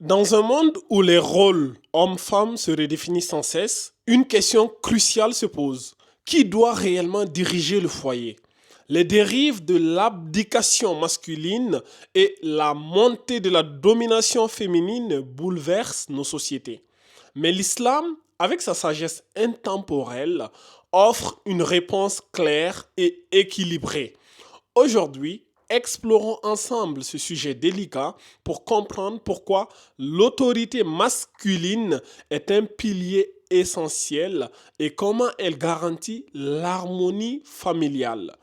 Dans un monde où les rôles hommes-femmes se redéfinissent sans cesse, une question cruciale se pose. Qui doit réellement diriger le foyer? Les dérives de l'abdication masculine et la montée de la domination féminine bouleversent nos sociétés. Mais l'islam, avec sa sagesse intemporelle, offre une réponse claire et équilibrée. Aujourd'hui, explorons ensemble ce sujet délicat pour comprendre pourquoi l'autorité masculine est un pilier essentiel et comment elle garantit l'harmonie familiale.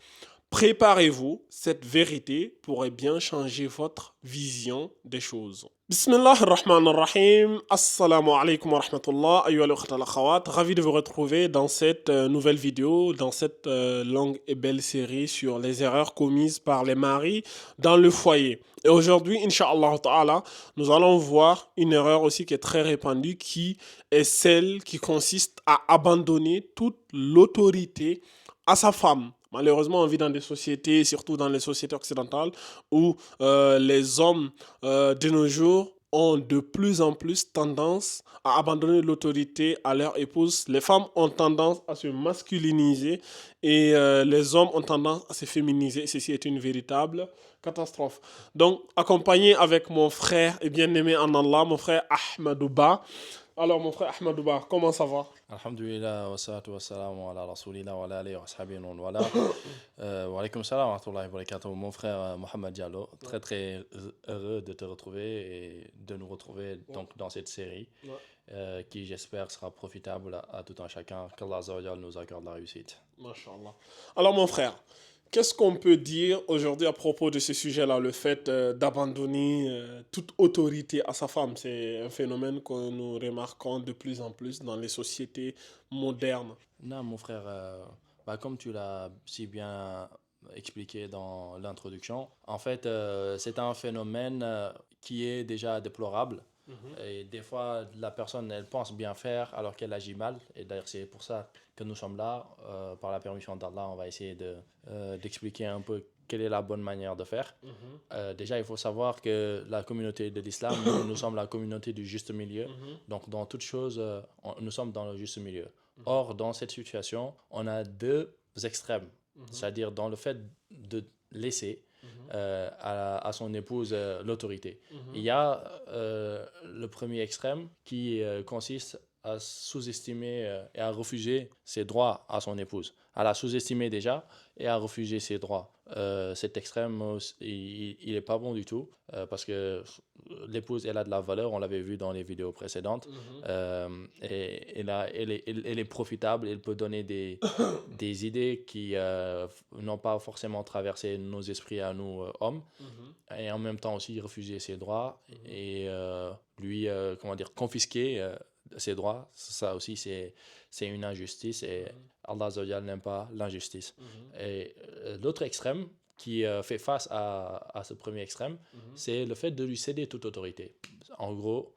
Préparez-vous, cette vérité pourrait bien changer votre vision des choses. Bismillah ar-Rahman ar-Rahim. Assalamu alaikum wa rahmatullah. Ayyuha al-ukhta al-akhawat. Ravi de vous retrouver dans cette nouvelle vidéo, dans cette longue et belle série sur les erreurs commises par les maris dans le foyer. Et aujourd'hui, Inch'Allah Ta'ala, nous allons voir une erreur aussi qui est très répandue, qui est celle qui consiste à abandonner toute l'autorité à sa femme. Malheureusement, on vit dans des sociétés, surtout dans les sociétés occidentales, où les hommes de nos jours ont de plus en plus tendance à abandonner l'autorité à leur épouse. Les femmes ont tendance à se masculiniser et les hommes ont tendance à se féminiser. Ceci est une véritable catastrophe. Donc, accompagné avec mon frère et bien-aimé en Allah, mon frère Ahmadouba. Alors, mon frère Ahmadouba, comment ça va? Alhamdulillah, wa salatu wa salamu ala rasulillah wa ala alihi wa sahbihi wa wala. Wa alaykum salam wa rahmatullahi wa barakatuh. Mon frère Mohamed Diallo, très très heureux de te retrouver et de nous retrouver donc dans cette série qui j'espère sera profitable à tout un chacun. Qu'Allah Azza wa Jal nous accorde la réussite. Masha'Allah. Alors, mon frère, qu'est-ce qu'on peut dire aujourd'hui à propos de ce sujet-là, le fait d'abandonner toute autorité à sa femme? C'est un phénomène que nous remarquons de plus en plus dans les sociétés modernes. Non, mon frère, comme tu l'as si bien expliqué dans l'introduction, en fait, c'est un phénomène qui est déjà déplorable. Et des fois, la personne, elle pense bien faire alors qu'elle agit mal. Et d'ailleurs, c'est pour ça que nous sommes là. Par la permission d'Allah, on va essayer d'expliquer un peu quelle est la bonne manière de faire. Déjà, il faut savoir que la communauté de l'islam, nous sommes la communauté du juste milieu. Donc, dans toute chose, nous sommes dans le juste milieu. Or, dans cette situation, on a deux extrêmes. C'est-à-dire dans le fait de laisser à son épouse l'autorité. Il y a le premier extrême qui consiste à sous-estimer et à refuser ses droits à son épouse. À la sous-estimer déjà et à refuser ses droits. Cet extrême, il est pas bon du tout parce que l'épouse, elle a de la valeur, on l'avait vu dans les vidéos précédentes, et elle est profitable, elle peut donner des idées qui n'ont pas forcément traversé nos esprits à nous, hommes, et en même temps aussi refuser ses droits et lui, comment dire, confisquer ses droits. Ça aussi, c'est une injustice et Allah Azza wa Jal n'aime pas l'injustice. Et l'autre extrême qui fait face à ce premier extrême, c'est le fait de lui céder toute autorité. En gros,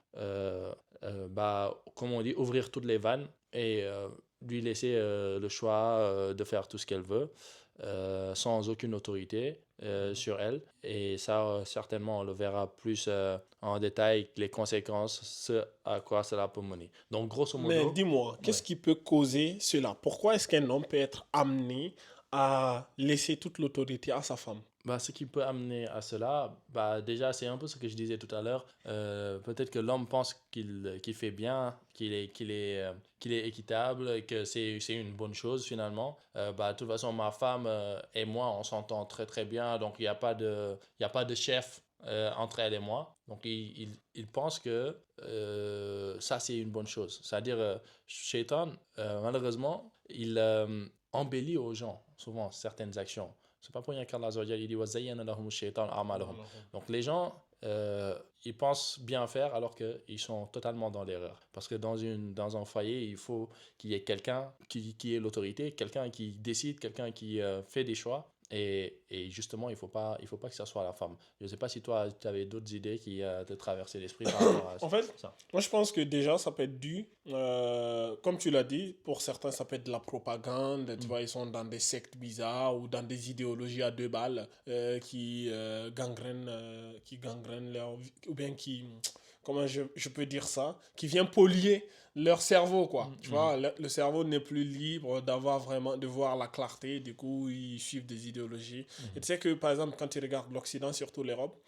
comme on dit, ouvrir toutes les vannes et lui laisser le choix de faire tout ce qu'elle veut. Sans aucune autorité sur elle. Et ça, certainement, on le verra plus en détail, les conséquences, ce à quoi cela peut mener. Donc, grosso Mais modo, dis-moi, qu'est-ce ouais. qui peut causer cela? Pourquoi est-ce qu'un homme peut être amené à laisser toute l'autorité à sa femme? Ce qui peut amener à cela, déjà, c'est un peu ce que je disais tout à l'heure. Peut-être que l'homme pense qu'il fait bien, qu'il est équitable, et que c'est une bonne chose finalement. De toute façon, ma femme et moi, on s'entend très très bien, donc il y a pas de chef entre elle et moi. Donc il pense que ça, c'est une bonne chose. C'est-à-dire, Shaitan, malheureusement, il embellit aux gens souvent certaines actions. C'est pas pour rien qu'Allah Azza wa Jalla, il dit وَزَيَّنَ لَهُمُ الشَّيْطَانُ أَعْمَالَهُم. Donc les gens, ils pensent bien faire alors qu'ils sont totalement dans l'erreur. Parce que dans un foyer, il faut qu'il y ait quelqu'un qui ait l'autorité, quelqu'un qui décide, quelqu'un qui fait des choix. Et justement, il faut pas que ça soit la femme. Je ne sais pas si toi, tu avais d'autres idées qui te traversaient l'esprit par rapport à En fait, ça. moi je pense que déjà ça peut être dû, comme tu l'as dit, pour certains ça peut être de la propagande, tu Mm. vois, ils sont dans des sectes bizarres ou dans des idéologies à deux balles qui gangrènent leur vie, ou bien comment je peux dire ça, qui vient polluer leur cerveau, quoi. Tu vois, le cerveau n'est plus libre d'avoir vraiment, de voir la clarté, du coup, ils suivent des idéologies. Et tu sais que, par exemple, quand tu regardes l'Occident, surtout l'Europe,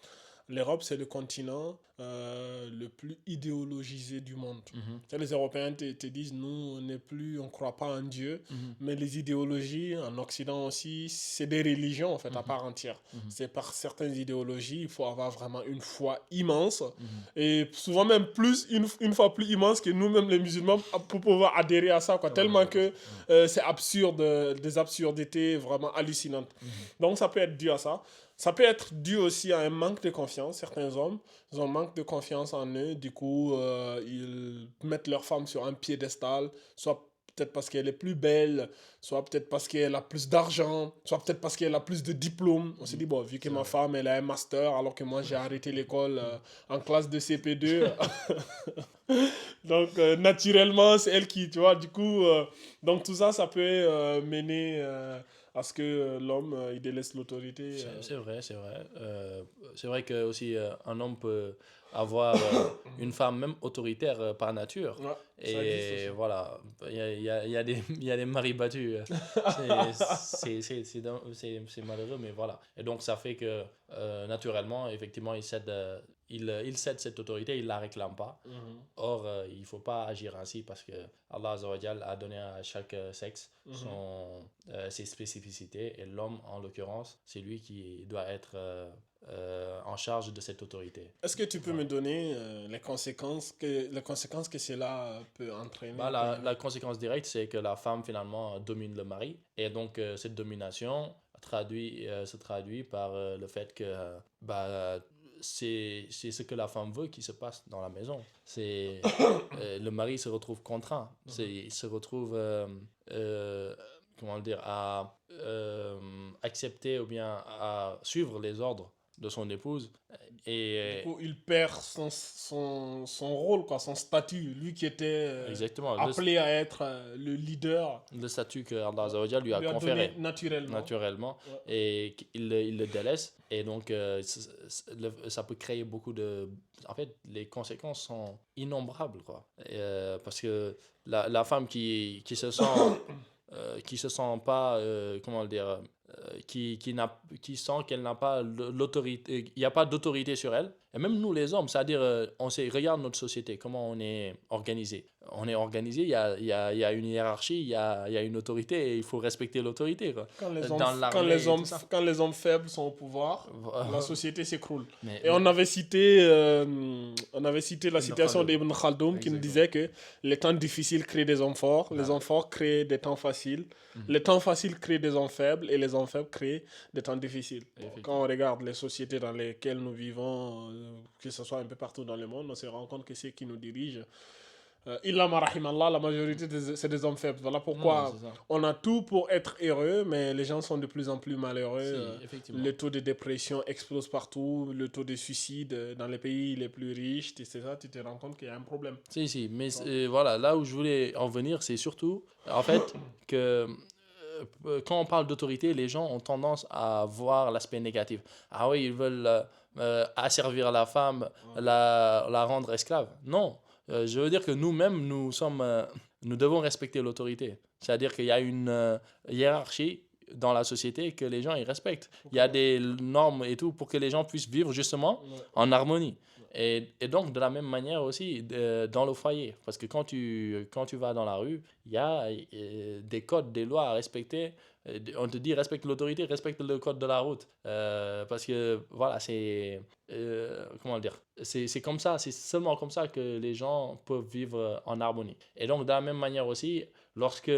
l'Europe, c'est le continent le plus idéologisé du monde. Tu sais, les Européens te disent, nous, on ne croit pas en Dieu, mais les idéologies, en Occident aussi, c'est des religions, en fait, à part entière. C'est par certaines idéologies, il faut avoir vraiment une foi immense, et souvent même plus, une fois plus immense que nous-mêmes, les musulmans, pour pouvoir adhérer à ça, quoi, tellement que c'est absurde, des absurdités vraiment hallucinantes. Donc, ça peut être dû à ça. Ça peut être dû aussi à un manque de confiance. Certains hommes, ils ont un manque de confiance en eux. Du coup, ils mettent leur femme sur un piédestal, soit peut-être parce qu'elle est plus belle, soit peut-être parce qu'elle a plus d'argent, soit peut-être parce qu'elle a plus de diplômes. On s'est dit, bon, vu que ma femme, elle a un master, alors que moi, j'ai arrêté l'école en classe de CP2. Donc, naturellement, c'est elle qui, tu vois, du coup, donc tout ça, ça peut mener à ce que l'homme, il délaisse l'autorité. C'est vrai, c'est vrai. C'est vrai que aussi un homme peut avoir une femme même autoritaire par nature. Ouais, ça existe Et aussi. voilà, il y a il y a des maris battus. C'est malheureux, mais voilà. Et donc ça fait que naturellement, effectivement, il cède cette autorité, il ne la réclame pas. Or, il ne faut pas agir ainsi parce que Allah Azza wa Jal a donné à chaque sexe ses spécificités et l'homme, en l'occurrence, c'est lui qui doit être en charge de cette autorité. Est-ce que tu peux me donner les conséquences que cela peut entraîner? La conséquence directe, c'est que la femme finalement domine le mari et donc cette domination se traduit par le fait que c'est ce que la femme veut qui se passe dans la maison. Le mari se retrouve contraint, il se retrouve comment le dire, à accepter ou bien à suivre les ordres de son épouse. Du Et coup, il perd son rôle, quoi, son statut. Lui qui était exactement, appelé à être le leader, le statut que Allah Azza wa Jal lui a lui a conféré donné naturellement. naturellement Ouais. et il le délaisse. Et donc, ça peut créer beaucoup de... En fait, les conséquences sont innombrables, quoi. Parce que la femme qui se sent pas, comment le dire, qui sent qu'elle n'a pas l'autorité, il n'y a pas d'autorité sur elle. Et même nous les hommes, c'est-à-dire, regarde notre société, comment on est organisé. On est organisé, il y a une hiérarchie, il y a une autorité et il faut respecter l'autorité, quoi. Dans l'armée et tout ça. Quand les hommes faibles sont au pouvoir, la société s'écroule. Mais, Et on avait cité la citation d'Ibn Khaldoun qui nous disait que les temps difficiles créent des hommes forts, les hommes forts créent des temps faciles, les temps faciles créent des hommes faibles et les hommes faibles créent des temps difficiles. Bon, quand on regarde les sociétés dans lesquelles nous vivons, que ce soit un peu partout dans le monde, on se rend compte que ceux qui nous dirigent, Illa ma rahimallah, la majorité c'est des hommes faibles. Voilà pourquoi on a tout pour être heureux, mais les gens sont de plus en plus malheureux. Le taux de dépression explose partout, le taux de suicide dans les pays les plus riches, c'est ça, tu te rends compte qu'il y a un problème. Si, mais voilà, là où je voulais en venir, c'est surtout, en fait, que quand on parle d'autorité, les gens ont tendance à voir l'aspect négatif. Ah oui, ils veulent asservir la femme, la rendre esclave. Non. Je veux dire que nous-mêmes, nous devons respecter l'autorité. C'est-à-dire qu'il y a une hiérarchie dans la société que les gens ils respectent. Il y a des normes et tout pour que les gens puissent vivre justement en harmonie. Et donc, de la même manière aussi, dans le foyer. Parce que quand tu vas dans la rue, il y a des codes, des lois à respecter. On te dit respecte l'autorité, respecte le code de la route. Parce que, voilà, c'est... comment le dire? C'est comme ça, c'est seulement comme ça que les gens peuvent vivre en harmonie. Et donc, de la même manière aussi, lorsque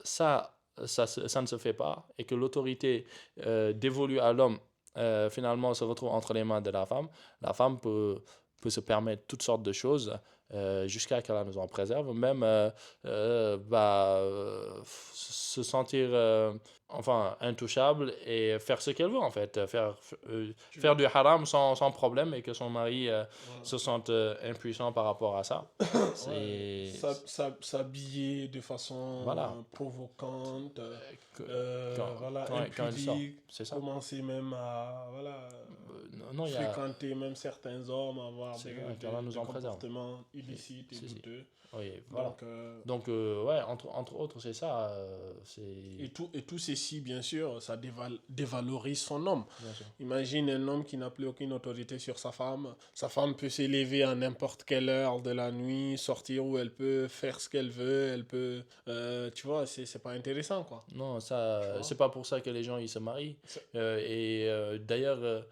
ça ne se fait pas et que l'autorité dévolue à l'homme finalement se retrouve entre les mains de la femme peut se permettre toutes sortes de choses jusqu'à qu'Allah nous en préserve, même se sentir intouchable et faire ce qu'elle veut en fait, faire du haram sans problème et que son mari Voilà. se sente impuissant par rapport à ça. Ouais, C'est s'habiller de façon voilà. provocante, Que- quand, voilà, quand elle sort, impudique, c'est ça. commencer même à voilà, Non, il y a. fréquenter même certains hommes, avoir C'est vrai qu'Allah nous des en préserve. comportements illicites et Si, si. douteux. Oui, voilà. Donc, Donc, ouais, entre autres, c'est ça. et tout ceci, bien sûr, ça dévalorise son homme. Bien sûr. Imagine un homme qui n'a plus aucune autorité sur sa femme. Sa femme peut s'élever à n'importe quelle heure de la nuit, sortir où elle peut, faire ce qu'elle veut, elle peut... tu vois, c'est pas intéressant, quoi. Non, Tu ça, vois? c'est pas pour ça que les gens ils se marient. D'ailleurs,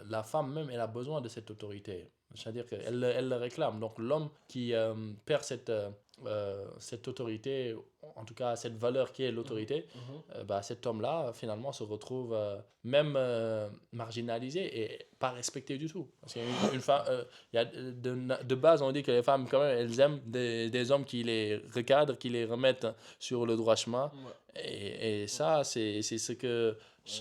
la femme même, elle a besoin de cette autorité. C'est-à-dire qu'elle le réclame. Donc l'homme qui perd cette autorité, en tout cas cette valeur qui est l'autorité, cet homme-là finalement se retrouve même marginalisé et pas respecté du tout. Parce qu'une femme, de base on dit que les femmes quand même elles aiment des hommes qui les recadrent, qui les remettent sur le droit chemin. Ouais. Et ça, c'est ce que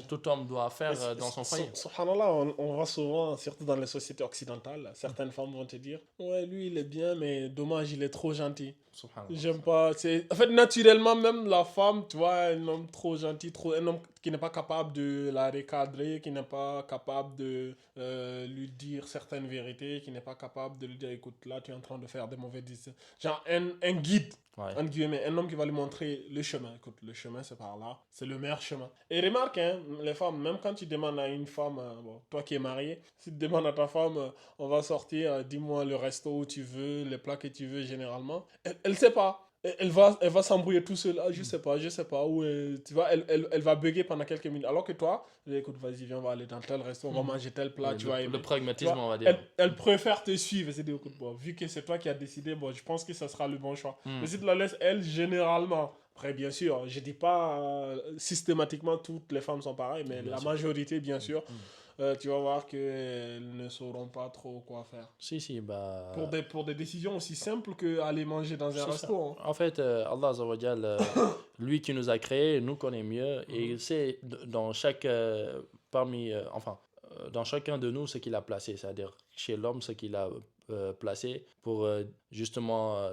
tout homme doit faire dans son foyer. Subhanallah, on voit souvent, surtout dans les sociétés occidentales, certaines femmes vont te dire ouais, lui il est bien, mais dommage, il est trop gentil. Subhanallah. J'aime pas. En fait, naturellement, même la femme, tu vois, un homme trop gentil, un homme qui n'est pas capable de la recadrer, qui n'est pas capable de lui dire certaines vérités, qui n'est pas capable de lui dire écoute, là, tu es en train de faire des mauvaises décisions. Genre, un guide. Ouais. Entre guillemets, un homme qui va lui montrer le chemin. Écoute, le chemin c'est par là, c'est le meilleur chemin. Et remarque, hein, les femmes, même quand tu demandes à une femme, toi qui es marié, si tu demandes à ta femme, on va sortir, dis-moi le resto où tu veux, les plats que tu veux généralement, elle sait pas. Elle va s'embrouiller tout seul. Ah, je sais pas. Où, tu vois, elle va bugger pendant quelques minutes. Alors que toi, écoute, vas-y, viens, on va aller dans tel resto, on va manger tel plat, tu vas aimer. Le pragmatisme, Tu vois, on va dire. elle préfère te suivre. C'est dire, écoute, bon, vu que c'est toi qui as décidé, bon, je pense que ça sera le bon choix. Mais si tu la laisses, elle, généralement, après, bien sûr, je dis pas systématiquement toutes les femmes sont pareilles, mais Bien la sûr. majorité, bien sûr, tu vas voir qu'elles ne sauront pas trop quoi faire. Si, bah. Pour des décisions aussi simples qu'aller manger dans un C'est ça. resto. Hein. En fait, Allah Azza wa Jal, lui qui nous a créés, nous connaît mieux et il sait dans dans chacun de nous ce qu'il a placé, c'est-à-dire chez l'homme ce qu'il a placé pour justement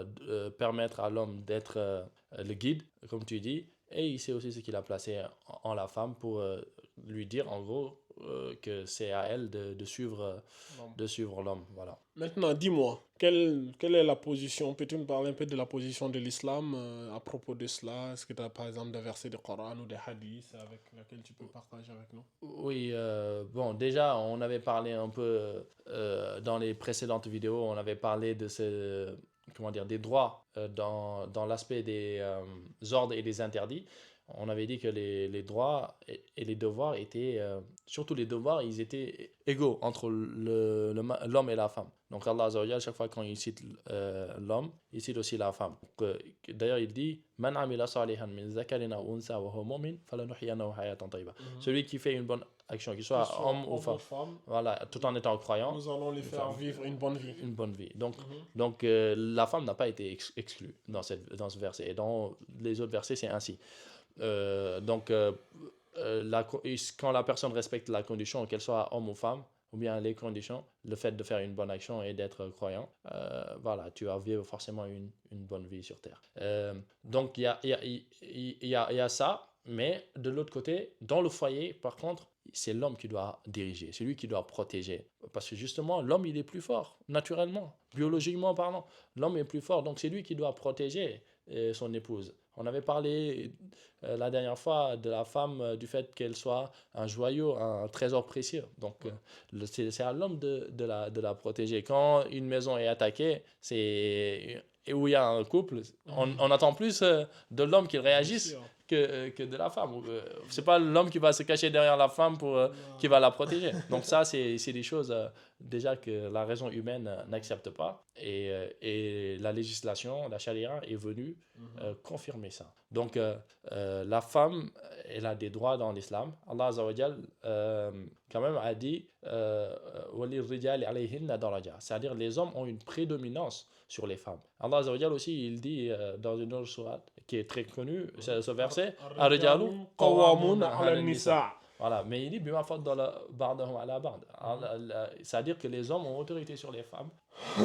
permettre à l'homme d'être le guide, comme tu dis, et il sait aussi ce qu'il a placé en la femme pour lui dire en gros que c'est à elle de suivre l'homme. Voilà. Maintenant, dis-moi, quelle est la position? Peux-tu me parler un peu de la position de l'islam à propos de cela? Est-ce que tu as par exemple des versets du Coran ou des hadiths avec lesquels tu peux partager avec nous? Oui, bon, déjà, on avait parlé un peu dans les précédentes vidéos, on avait parlé de des droits dans l'aspect des ordres et des interdits. On avait dit que les droits et les devoirs étaient, surtout les devoirs, ils étaient égaux entre l'homme et la femme. Donc Allah Azza wa Jalla, chaque fois quand il cite l'homme, il cite aussi la femme. D'ailleurs, il dit Man amila salihan min zakarin aw unsa wa huwa mu'min falanuhyiyannahu hayatan tayyiba. Celui qui fait une bonne action, qu'il soit homme ou femme, voilà, tout en étant croyant, nous allons lui faire vivre une bonne vie. une bonne vie. Donc la femme n'a pas été exclue dans ce verset. Et dans les autres versets, c'est ainsi. Quand la personne respecte la condition, qu'elle soit homme ou femme, ou bien les conditions, le fait de faire une bonne action et d'être croyant, voilà, tu vas vivre forcément une bonne vie sur Terre. Donc il y a ça, mais de l'autre côté, dans le foyer, par contre, c'est l'homme qui doit diriger, c'est lui qui doit protéger. Parce que justement, l'homme, il est plus fort, naturellement, biologiquement parlant. L'homme est plus fort, donc c'est lui qui doit protéger son épouse. On avait parlé la dernière fois de la femme, du fait qu'elle soit un joyau, un trésor précieux. Donc c'est à l'homme de la protéger. Quand une maison est attaquée, et où il y a un couple, on attend plus de l'homme qu'il réagisse que de la femme. C'est pas l'homme qui va se cacher derrière la femme qui va la protéger. Donc ça, c'est des choses déjà que la raison humaine n'accepte pas. Et la législation, la charia est venue confirmer premier saint. Donc, la femme, elle a des droits dans l'islam. Allah Azza wa Jal, quand même, a dit وَلِلرِّجَالِ عَلَيْهِنَّ دَرَجَةٌ. C'est-à-dire, les hommes ont une prédominance sur les femmes. Allah Azza wa Jal aussi, il dit dans une autre sourate qui est très connue, ce verset الرِّجَالُ قَوَّامُونَ عَلَى النِّسَاءِ. Voilà, mais il dit بِمَا فَضَّلَ بَعْضَهُمْ عَلَى بَعْضٍ. C'est-à-dire que les hommes ont autorité sur les femmes.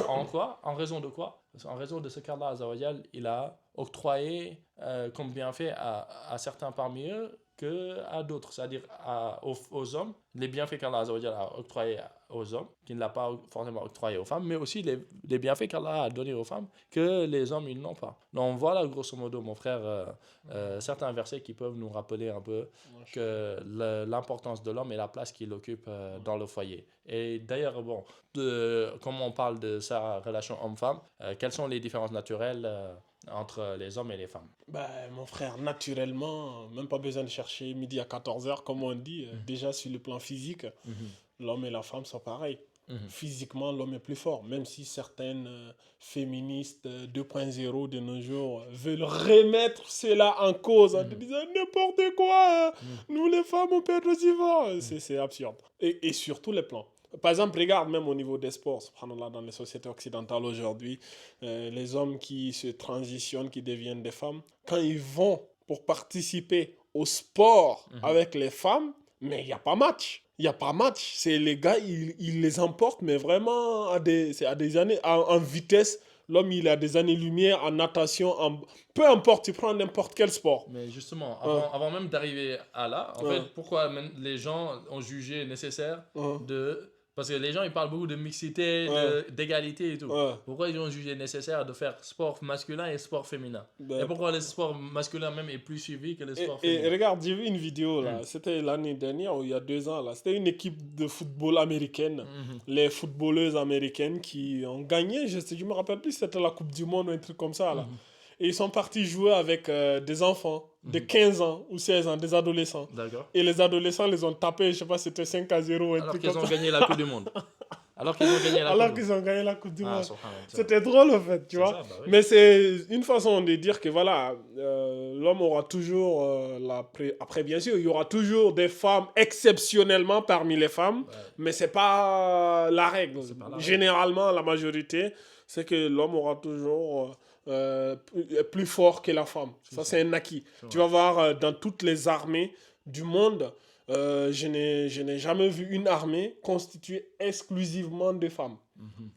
En quoi? En raison de quoi? En raison de ce qu'Allah Azza wa Jal, il a octroyé comme bienfait à certains parmi eux qu'à d'autres, c'est-à-dire aux hommes, les bienfaits qu'Allah Azza wa Jal a octroyés aux hommes, qu'il ne l'a pas forcément octroyé aux femmes, mais aussi les bienfaits qu'Allah a donnés aux femmes que les hommes, ils n'ont pas. Donc voilà, grosso modo, mon frère, certains versets qui peuvent nous rappeler un peu que l'importance de l'homme et la place qu'il occupe dans le foyer. Et d'ailleurs, bon, comme on parle de sa relation homme-femme, quelles sont les différences naturelles entre les hommes et les femmes? Ben, mon frère, naturellement, même pas besoin de chercher midi à 14h, comme on dit. Déjà, sur le plan physique, l'homme et la femme sont pareils. Physiquement, l'homme est plus fort, même si certaines féministes 2.0 de nos jours veulent remettre cela en cause en disant n'importe quoi, nous les femmes on peut être aussi fort. C'est absurde. Et sur tous les plans. Par exemple, regarde même au niveau des sports, subhanallah, dans les sociétés occidentales aujourd'hui, les hommes qui se transitionnent, qui deviennent des femmes, quand ils vont pour participer au sport avec les femmes, mais il n'y a pas match. Il n'y a pas match. C'est les gars, ils les emportent, mais vraiment c'est à des années, en vitesse. L'homme, il a des années-lumière en natation, peu importe, tu prends n'importe quel sport. Mais justement, avant même d'arriver à là, en fait, pourquoi les gens ont jugé nécessaire de... Parce que les gens, ils parlent beaucoup de mixité, d'égalité et tout. Pourquoi ils ont jugé nécessaire de faire sport masculin et sport féminin? Et pourquoi le sport masculin même est plus suivi que le sport féminin? Et regarde, j'ai vu une vidéo, là, c'était l'année dernière ou il y a 2 ans, là. C'était une équipe de football américaine, les footballeuses américaines qui ont gagné, je me rappelle plus, c'était la Coupe du Monde ou un truc comme ça, là. Et ils sont partis jouer avec des enfants de 15 ans ou 16 ans, des adolescents. D'accord. Et les adolescents les ont tapés, je sais pas, c'était 5-0 ou un Alors truc qu'ils comme ont ça. gagné la Coupe du Monde. Alors qu'ils ont gagné la Alors Coupe du qu'ils ont gagné la Coupe du Monde. subhanallah. C'était drôle en fait, tu vois. Ça, bah oui. Mais c'est une façon de dire que voilà, l'homme aura toujours après bien sûr, il y aura toujours des femmes exceptionnellement parmi les femmes, mais c'est pas la règle. Généralement, la majorité, c'est que l'homme aura toujours plus fort que la femme. Ça, c'est un acquis. Tu vas voir dans toutes les armées du monde, je n'ai jamais vu une armée constituée exclusivement de femmes.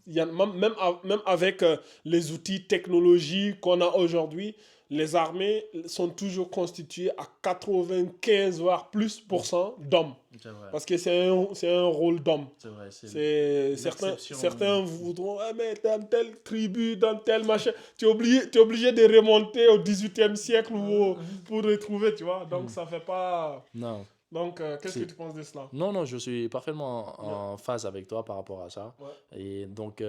Il y a, même avec les outils technologiques qu'on a aujourd'hui, les armées sont toujours constituées à 95 voire plus % d'hommes. Parce que c'est un rôle d'homme. C'est vrai. Certains voudront, mais dans telle tribu, dans tel machin, tu es obligé de remonter au 18e siècle pour retrouver, tu vois. Donc ça fait pas... Non. Donc, qu'est-ce que tu penses de cela? Non, je suis parfaitement en phase avec toi par rapport à ça. Et donc,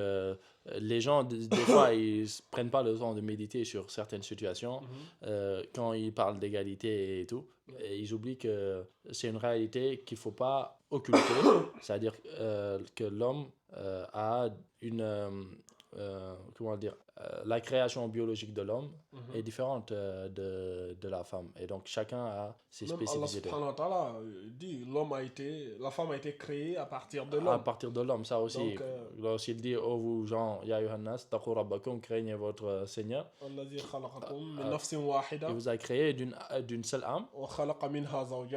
les gens, des fois, ils ne prennent pas le temps de méditer sur certaines situations quand ils parlent d'égalité et tout. Et ils oublient que c'est une réalité qu'il ne faut pas occulter. C'est-à-dire que l'homme a une... comment dire, la création biologique de l'homme est différente de la femme. Et donc, chacun a ses spécificités. Allah subhanahu wa ta'ala dit la femme a été créée à partir de l'homme. À partir de l'homme, ça aussi. Donc, lorsqu'il dit, oh vous gens, ya yuhannas, taqu rabbakum, craignez votre Seigneur. Il vous a créé d'une seule âme.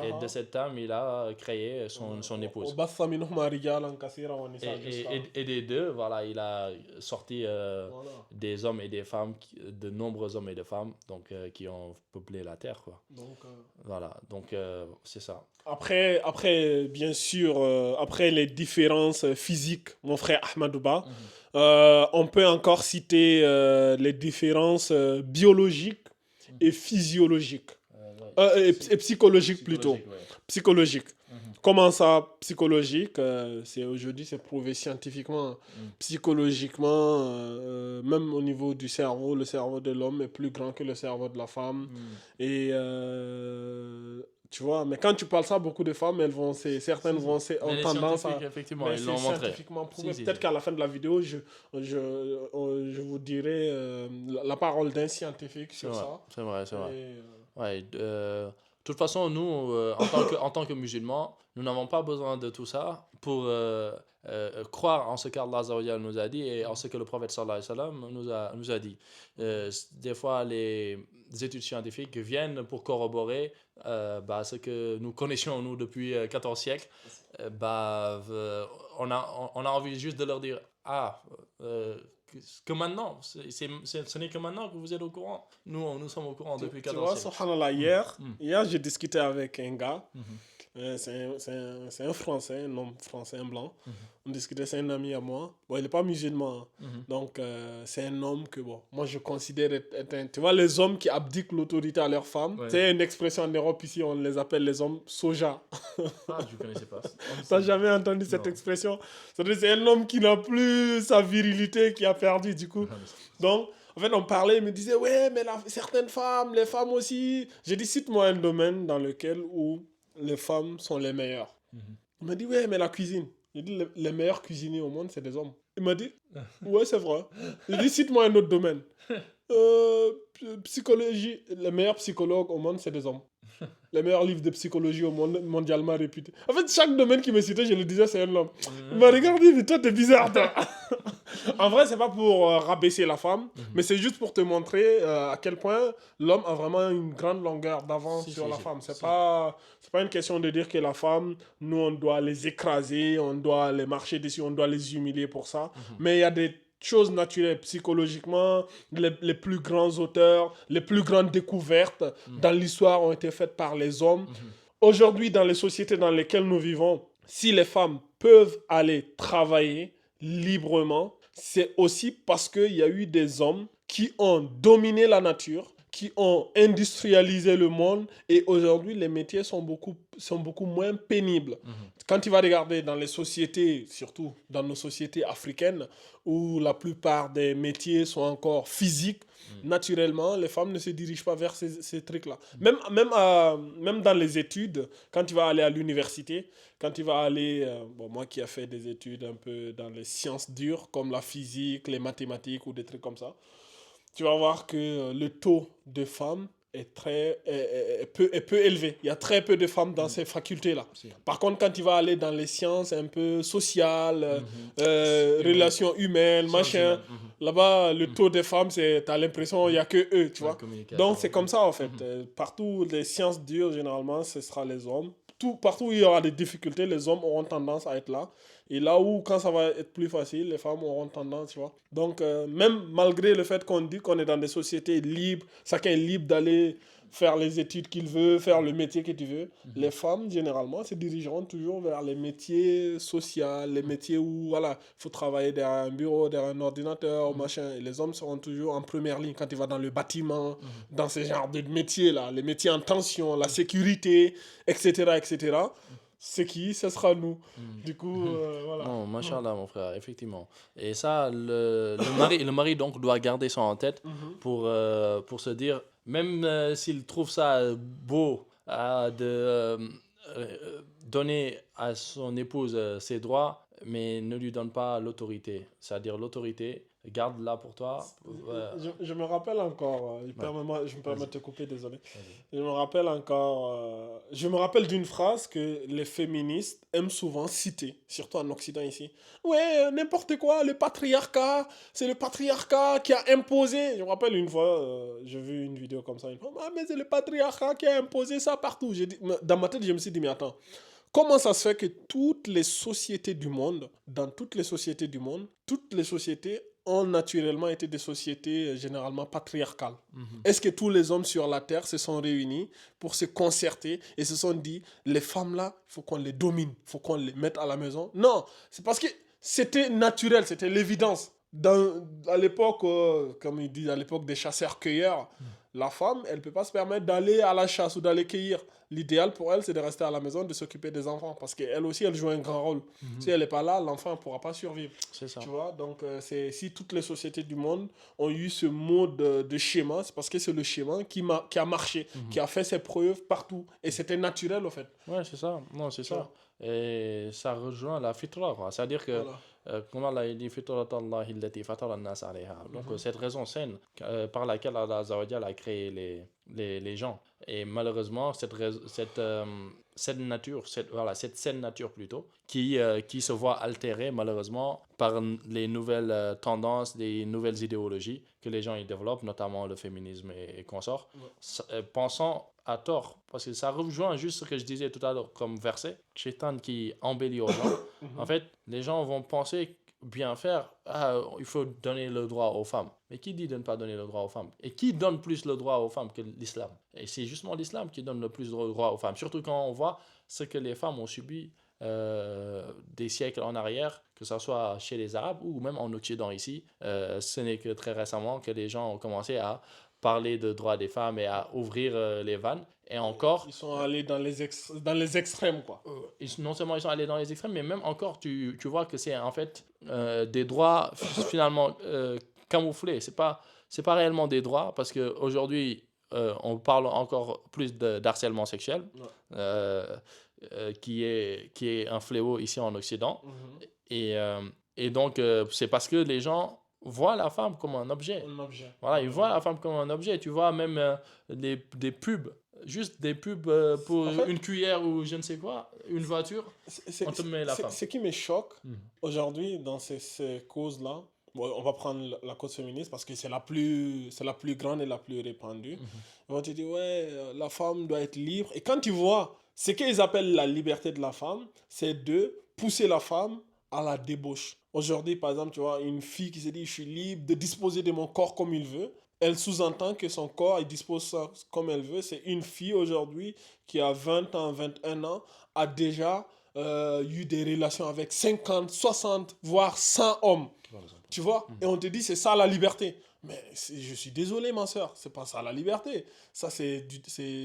Et de cette âme, il a créé son épouse. Et des deux, voilà, il a sorti des hommes et des femmes, de nombreux hommes et de femmes, donc, qui ont peuplé la terre, quoi. Voilà, donc c'est ça. Après, bien sûr, après les différences physiques, mon frère Ahmadouba, on peut encore citer les différences biologiques et physiologiques. Et psychologiques plutôt. Psychologiques. Comment ça, psychologique? Aujourd'hui, c'est prouvé scientifiquement. Psychologiquement, même au niveau du cerveau, le cerveau de l'homme est plus grand que le cerveau de la femme. Et Tu vois, mais quand tu parles ça, beaucoup de femmes, certaines ont Mais les tendance scientifiques, effectivement, mais ils c'est l'ont montré. scientifiquement prouvé. Si, Peut-être si. qu'à la fin de la vidéo, je vous dirai la parole d'un scientifique C'est sur vrai, ça. c'est vrai, c'est vrai. Et, Ouais, de toute façon, nous, en tant que musulmans, nous n'avons pas besoin de tout ça pour croire en ce qu'Allah Azza wa Jalla nous a dit et en ce que le prophète sallallahu alayhi wa sallam nous a dit. Des fois, les études scientifiques viennent pour corroborer ce que nous connaissions, nous, depuis 14 siècles. On a envie juste de leur dire, que maintenant, ce n'est que maintenant que vous êtes au courant. Nous sommes au courant depuis tu 14 vois, siècles. subhanallah, hier j'ai discuté avec un gars. Mhm. C'est un Français, un homme français, un blanc. Mhm. On discutait, c'est un ami à moi. Bon, il n'est pas musulman, hein. Mhm. Donc c'est un homme que, bon, moi je considère être un... Tu vois, les hommes qui abdiquent l'autorité à leurs femmes, Ouais. c'est une expression en Europe ici, on les appelle les hommes soja. Ah, je ne connaissais pas. T'as jamais entendu cette Non. expression? C'est-à-dire, c'est un homme qui n'a plus sa virilité, qui a perdu du coup. Donc, en fait, on parlait, il me disait, ouais, mais certaines femmes, les femmes aussi. J'ai dit, cite-moi un domaine dans lequel où les femmes sont les meilleures. Mhm. Il m'a dit, ouais, mais la cuisine. J'ai dit, les meilleurs cuisiniers au monde, c'est des hommes. Il m'a dit, ouais, c'est vrai. J'ai dit, cite-moi un autre domaine. Psychologie, les meilleurs psychologues au monde, c'est des hommes. Les meilleurs livres de psychologie au monde, mondialement réputés. En fait, chaque domaine qu'il me citait, je le disais, c'est un homme. Il m'a regardé, mais toi, t'es bizarre, toi. En vrai, c'est pas pour rabaisser la femme, mais c'est juste pour te montrer à quel point l'homme a vraiment une grande longueur d'avance sur la femme. C'est pas une question de dire que la femme, nous, on doit les écraser, on doit les marcher dessus, on doit les humilier pour ça. Mais il y a des choses naturelles, psychologiquement, les plus grands auteurs, les plus grandes découvertes dans l'histoire ont été faites par les hommes. Aujourd'hui, dans les sociétés dans lesquelles nous vivons, si les femmes peuvent aller travailler librement, c'est aussi parce qu'il y a eu des hommes qui ont dominé la nature, qui ont industrialisé le monde, et aujourd'hui, les métiers sont beaucoup moins pénibles. Quand tu vas regarder dans les sociétés, surtout dans nos sociétés africaines, où la plupart des métiers sont encore physiques, naturellement, les femmes ne se dirigent pas vers ces trucs-là. Même dans les études, quand tu vas aller à l'université, quand tu vas aller, moi qui ai fait des études un peu dans les sciences dures, comme la physique, les mathématiques ou des trucs comme ça, tu vas voir que le taux de femmes est peu élevé. Il y a très peu de femmes dans ces facultés-là. Par contre, quand tu vas aller dans les sciences un peu sociales, relations humaines, machin, là-bas, le taux des femmes, tu as l'impression qu'il n'y a que eux, tu vois. Donc, c'est comme ça, en fait. Partout, les sciences dures, généralement, ce sera les hommes. Partout où il y aura des difficultés, les hommes auront tendance à être là. Et là où, quand ça va être plus facile, les femmes auront tendance, tu vois. Donc, même malgré le fait qu'on dit qu'on est dans des sociétés libres, chacun est libre d'aller faire les études qu'il veut, faire le métier que tu veux, les femmes, généralement, se dirigeront toujours vers les métiers sociaux, les métiers où, voilà, il faut travailler derrière un bureau, derrière un ordinateur, machin. Et les hommes seront toujours en première ligne quand tu vas dans le bâtiment, dans ce genre de métiers-là, les métiers en tension, la sécurité, etc., etc. C'est qui? Ce sera nous. Du coup, voilà. Non, machallah, mon frère, effectivement. Et ça, le mari donc doit garder ça en tête pour se dire, même s'il trouve ça beau de donner à son épouse ses droits, mais ne lui donne pas l'autorité. C'est-à-dire l'autorité, garde-la pour toi. Je me rappelle encore, je me permets de te couper, désolé. Je me rappelle d'une phrase que les féministes aiment souvent citer, surtout en Occident ici. Ouais, n'importe quoi, le patriarcat, c'est le patriarcat qui a imposé. Je me rappelle une fois, j'ai vu une vidéo comme ça, mais c'est le patriarcat qui a imposé ça partout. Dans ma tête, je me suis dit, mais attends, comment ça se fait que toutes les sociétés du monde, toutes les sociétés ont naturellement été des sociétés généralement patriarcales. Est-ce que tous les hommes sur la terre se sont réunis pour se concerter et se sont dit, les femmes là, il faut qu'on les domine, il faut qu'on les mette à la maison? Non, c'est parce que c'était naturel, c'était l'évidence. À l'époque, comme ils disent, à l'époque des chasseurs-cueilleurs, La femme, elle ne peut pas se permettre d'aller à la chasse ou d'aller cueillir. L'idéal pour elle, c'est de rester à la maison, de s'occuper des enfants. Parce qu'elle aussi, elle joue un grand rôle. Si elle n'est pas là, l'enfant ne pourra pas survivre. C'est ça. Tu vois, donc si toutes les sociétés du monde ont eu ce mode de schéma, c'est parce que c'est le schéma qui a marché, qui a fait ses preuves partout. Et c'était naturel, au fait. Ouais, c'est ça. Non, c'est Tu ça. vois. Et ça rejoint la fitra, quoi. C'est-à-dire que, Voilà. comme Allah il dit, fitrat Allah illati fatara an-nas alayha. Donc, cette raison saine par laquelle Allah Azza wa Jalla a créé les gens. Et malheureusement, cette nature, cette saine nature plutôt, qui se voit altérée malheureusement par les nouvelles tendances, les nouvelles idéologies que les gens y développent, notamment le féminisme et consorts, pensant à tort, parce que ça rejoint juste ce que je disais tout à l'heure comme verset, Shaitan qui embellit aux gens. En fait, les gens vont penser bien faire, il faut donner le droit aux femmes. Mais qui dit de ne pas donner le droit aux femmes? Et qui donne plus le droit aux femmes que l'islam? Et c'est justement l'islam qui donne le plus de droit aux femmes, surtout quand on voit ce que les femmes ont subi des siècles en arrière, que ce soit chez les Arabes ou même en Occident ici. Ce n'est que très récemment que les gens ont commencé à parler de droits des femmes et à ouvrir les vannes. Et encore, Ils sont allés dans dans les extrêmes, quoi. non seulement ils sont allés dans les extrêmes, mais même encore, tu vois que c'est en fait des droits finalement camouflés. C'est pas réellement des droits, parce qu'aujourd'hui, on parle encore plus d'harcèlement sexuel, Ouais. qui est un fléau ici en Occident. Mhm. Et donc, c'est parce que les gens voient la femme comme un objet. Un objet. Voilà, ils voient la femme comme un objet. Tu vois même des pubs, juste des pubs pour En fait, une cuillère ou je ne sais quoi, une voiture, c'est- on te met la femme. ce qui me choque Mhm. aujourd'hui dans ces causes-là, bon, on va prendre la cause féministe parce que c'est c'est la plus grande et la plus répandue. Ils vont te dire, ouais, la femme doit être libre. Et quand tu vois ce qu'ils appellent la liberté de la femme, c'est de pousser la femme à la débauche. Aujourd'hui, par exemple, tu vois, une fille qui se dit, je suis libre de disposer de mon corps comme il veut. Elle sous-entend que son corps, elle dispose ça comme elle veut. C'est une fille aujourd'hui qui a 20 ans, 21 ans, a déjà eu des relations avec 50, 60, voire 100 hommes. Tu vois? Et on te dit, c'est ça la liberté. Mais je suis désolé, ma soeur, c'est pas ça la liberté. Ça, c'est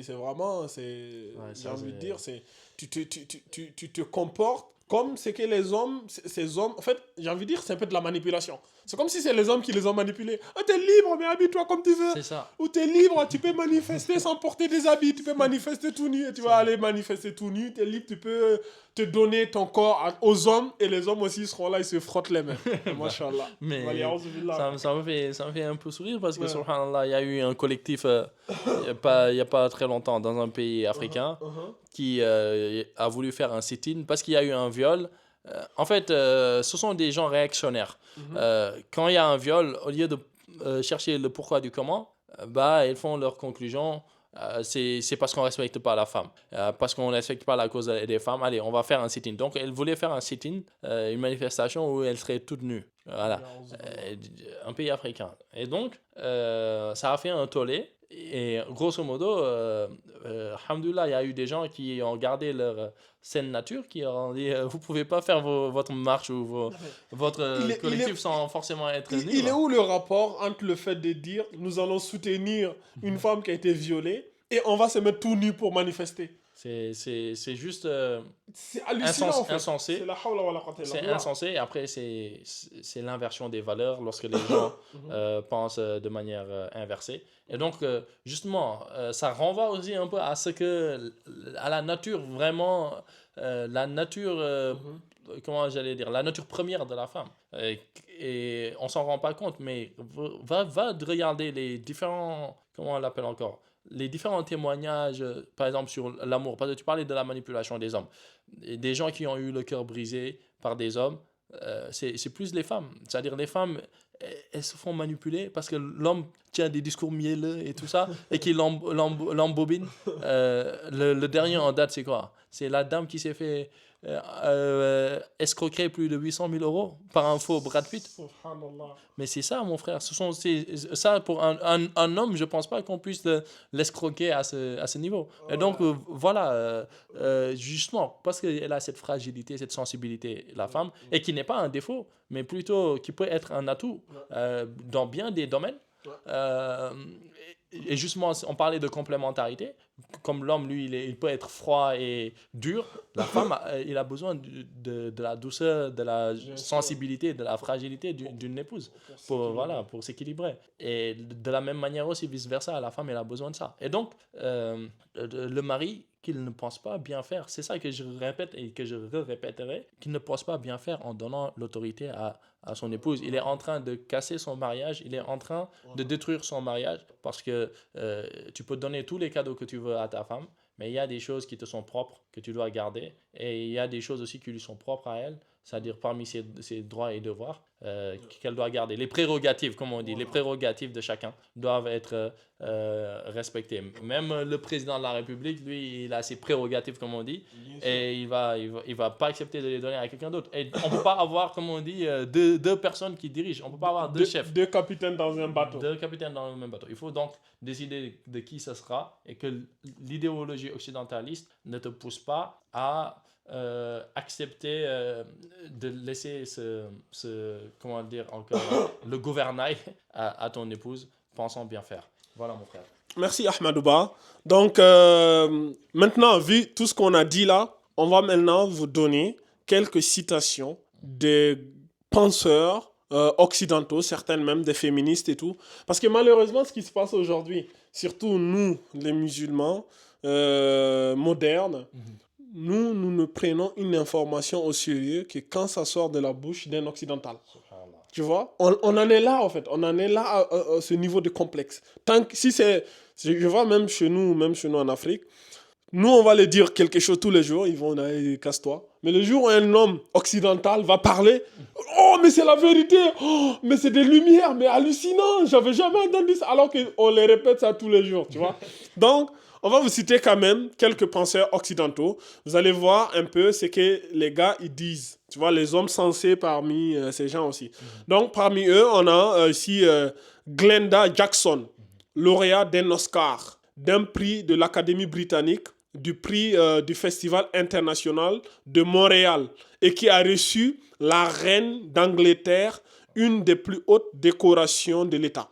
vraiment, Ouais, j'ai ça, envie de c'est... dire, tu te comportes comme c'est que les hommes, ces hommes, en fait, j'ai envie de dire, c'est un peu de la manipulation. C'est comme si c'est les hommes qui les ont manipulés. Ah, t'es libre, mais habille-toi comme tu veux. C'est ça. Ou t'es libre, tu peux manifester sans porter des habits, tu peux manifester tout nu, et tu vas aller manifester tout nu, t'es libre, tu peux te donner ton corps aux hommes, et les hommes aussi seront là, ils se frottent les mains. Machallah. Mais Waliyahouzubillah. ça me fait un peu sourire parce que, Ouais. subhanallah, il y a eu un collectif il y a pas très longtemps dans un pays africain qui a voulu faire un sit-in parce qu'il y a eu un viol. En fait, ce sont des gens réactionnaires. Quand il y a un viol, au lieu de chercher le pourquoi du comment, bah, ils font leur conclusion. C'est parce qu'on ne respecte pas la femme, parce qu'on ne respecte pas la cause des femmes. Allez, on va faire un sit-in. Donc, elle voulait faire un sit-in, une manifestation où elle serait toute nue. Voilà. Un pays africain. Et donc, ça a fait un tollé. Et grosso modo, alhamdoulilah, il y a eu des gens qui ont gardé leur saine nature, qui ont dit vous pouvez pas faire votre marche ou votre collectif sans forcément être nu. Il est où le rapport entre le fait de dire nous allons soutenir une femme qui a été violée et on va se mettre tout nu pour manifester? C'est juste C'est hallucinant en fait. insensé. C'est la hawla wa la quwwata illa C'est billah. insensé. Et après, c'est l'inversion des valeurs lorsque les gens pensent de manière inversée. Et donc, justement, ça renvoie aussi un peu à à la nature vraiment, la nature, comment j'allais dire, la nature première de la femme. Et on s'en rend pas compte, mais va regarder les différents, comment on l'appelle encore, les différents témoignages, par exemple sur l'amour, parce que tu parlais de la manipulation des hommes. Et des gens qui ont eu le cœur brisé par des hommes, c'est plus les femmes. C'est-à-dire les femmes, elles se font manipuler parce que l'homme tient des discours mielleux et tout ça, et qu'il l'embobine. Le dernier en date, c'est quoi? C'est la dame qui s'est fait escroquer plus de 800 000 euros par un faux Brad Pitt. Subhanallah. Mais c'est ça, mon frère. Ça, pour un homme, je pense pas qu'on puisse l'escroquer à ce niveau. Et donc, voilà, justement, parce qu'elle a cette fragilité, cette sensibilité, la femme, et qui n'est pas un défaut, mais plutôt qui peut être un atout dans bien des domaines. Et justement, on parlait de complémentarité. Comme l'homme, lui, il peut être froid et dur, la femme, il a besoin de la douceur, de la sensibilité, de la fragilité d'une épouse pour s'équilibrer. Et de la même manière aussi, vice-versa, la femme, elle a besoin de ça. Et donc, le mari, qu'il ne pense pas bien faire, c'est ça que je répète et que je répéterai, qu'il ne pense pas bien faire en donnant l'autorité à son épouse. Il est en train de casser son mariage, il est en train de détruire son mariage parce que tu peux donner tous les cadeaux que tu veux à ta femme, mais il y a des choses qui te sont propres que tu dois garder et il y a des choses aussi qui lui sont propres à elle, c'est-à-dire parmi ses droits et devoirs qu'elle doit garder. Les prérogatives, comme on dit, les prérogatives de chacun doivent être respectées. Même le président de la République, lui, il a ses prérogatives, comme on dit, et il va pas accepter de les donner à quelqu'un d'autre. Et on peut pas avoir, comme on dit, deux personnes qui dirigent. On peut pas avoir deux chefs. Deux capitaines dans un bateau. Deux capitaines dans le même bateau. Il faut donc décider de qui ce sera et que l'idéologie occidentaliste ne te pousse pas à accepter de laisser comment dire encore, le gouvernail à ton épouse, pensant bien faire. Voilà mon frère. Merci Ahmadouba. Donc maintenant, vu tout ce qu'on a dit là, on va maintenant vous donner quelques citations des penseurs occidentaux, certaines même des féministes et tout. Parce que malheureusement, ce qui se passe aujourd'hui, surtout nous, les musulmans modernes, nous ne prenons une information au sérieux que quand ça sort de la bouche d'un occidental. Tu vois, on en est là en fait, on en est là à ce niveau de complexe. Je vois même chez nous en Afrique, nous on va leur dire quelque chose tous les jours, ils vont aller casse-toi. Mais le jour où un homme occidental va parler, oh mais c'est la vérité, oh mais c'est des lumières, mais hallucinant, j'avais jamais entendu ça, alors qu'on les répète ça tous les jours, tu vois. Donc on va vous citer quand même quelques penseurs occidentaux. Vous allez voir un peu ce que les gars ils disent. Tu vois, les hommes sensés parmi ces gens aussi. Donc, parmi eux, on a ici Glenda Jackson, lauréat d'un Oscar, d'un prix de l'Académie britannique, du prix du Festival international de Montréal et qui a reçu la reine d'Angleterre, une des plus hautes décorations de l'État.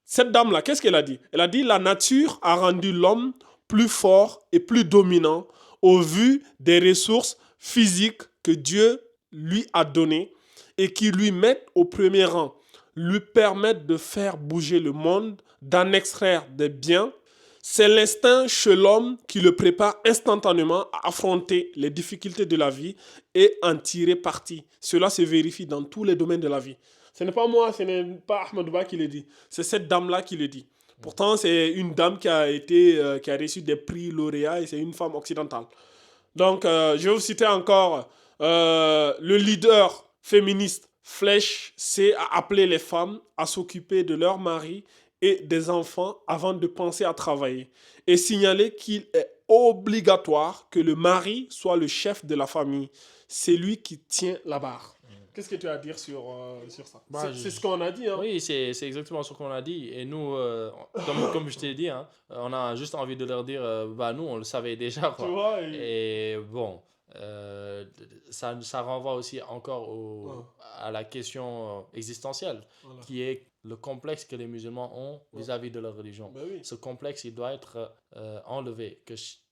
Cette dame-là, qu'est-ce qu'elle a dit? Elle a dit « La nature a rendu l'homme plus fort et plus dominant au vu des ressources physiques que Dieu lui a données et qui lui mettent au premier rang, lui permettent de faire bouger le monde, d'en extraire des biens. C'est l'instinct chez l'homme qui le prépare instantanément à affronter les difficultés de la vie et en tirer parti. Cela se vérifie dans tous les domaines de la vie. » Ce n'est pas moi, ce n'est pas Ahmadouba qui le dit. C'est cette dame-là qui le dit. Pourtant, c'est une dame qui a reçu des prix lauréats et c'est une femme occidentale. Donc, je vais vous citer encore le leader féministe Flèche C a appelé les femmes à s'occuper de leur mari et des enfants avant de penser à travailler et signaler qu'il est obligatoire que le mari soit le chef de la famille. C'est lui qui tient la barre. Qu'est-ce que tu as à dire sur ça? C'est ce qu'on a dit. Hein? Oui, c'est exactement ce qu'on a dit. Et nous, comme je t'ai dit, hein, on a juste envie de leur dire, nous, on le savait déjà. Quoi. Tu vois, et bon, ça renvoie aussi encore à la question existentielle, qui est le complexe que les musulmans ont vis-à-vis de leur religion. Oui. Ce complexe, il doit être enlevé.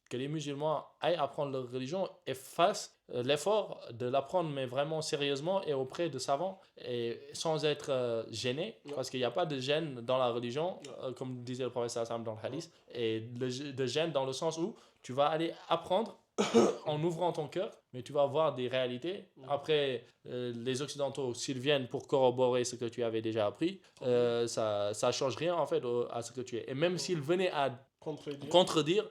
Que les musulmans aillent apprendre leur religion et fassent l'effort de l'apprendre, mais vraiment sérieusement et auprès de savants, et sans être gênés, parce qu'il n'y a pas de gêne dans la religion, comme disait le prophète sallam dans le hadith, et de gêne dans le sens où tu vas aller apprendre en ouvrant ton cœur, mais tu vas voir des réalités. Après, les Occidentaux, s'ils viennent pour corroborer ce que tu avais déjà appris, ça ne change rien en fait à ce que tu es. Et même s'ils venaient à contredire,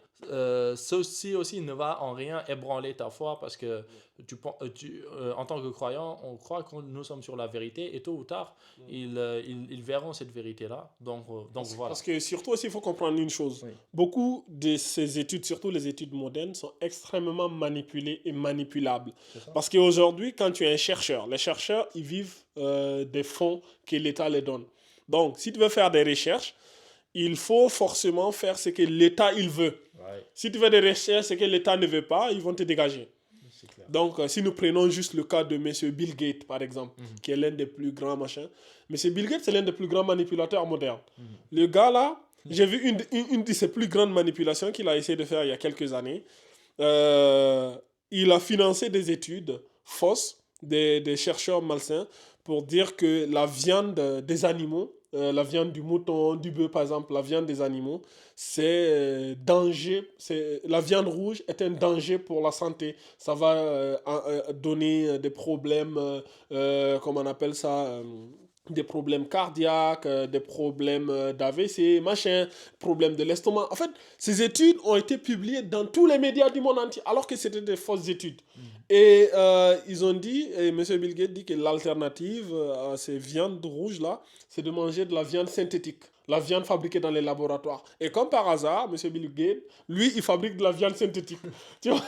ceci aussi ne va en rien ébranler ta foi, parce que en tant que croyant, on croit que nous sommes sur la vérité et tôt ou tard, ils verront cette vérité-là. Donc voilà. Parce que surtout aussi, il faut comprendre une chose. Oui. Beaucoup de ces études, surtout les études modernes, sont extrêmement manipulées et manipulables. Parce qu'aujourd'hui, quand tu es un chercheur, les chercheurs, ils vivent des fonds que l'État les donne. Donc, si tu veux faire des recherches, il faut forcément faire ce que l'État il veut. Ouais. Si tu fais des recherches, ce que l'État ne veut pas, ils vont te dégager. Donc, si nous prenons juste le cas de M. Bill Gates, par exemple, qui est l'un des plus grands machins. M. Bill Gates, c'est l'un des plus grands manipulateurs modernes. Le gars là, J'ai vu une de ses plus grandes manipulations qu'il a essayé de faire il y a quelques années. Euh, il a financé des études fausses des chercheurs malsains pour dire que la viande des animaux, la viande du mouton, du bœuf par exemple, la viande des animaux, c'est danger, la viande rouge est un danger pour la santé. Ça va donner des problèmes, comment on appelle ça, des problèmes cardiaques, des problèmes d'AVC, machin, problèmes de l'estomac. En fait, ces études ont été publiées dans tous les médias du monde entier, alors que c'était des fausses études. Et ils ont dit, et M. Bill Gates dit que l'alternative à ces viandes rouges-là, c'est de manger de la viande synthétique, la viande fabriquée dans les laboratoires. Et comme par hasard, M. Bill Gates, lui, il fabrique de la viande synthétique. Tu vois?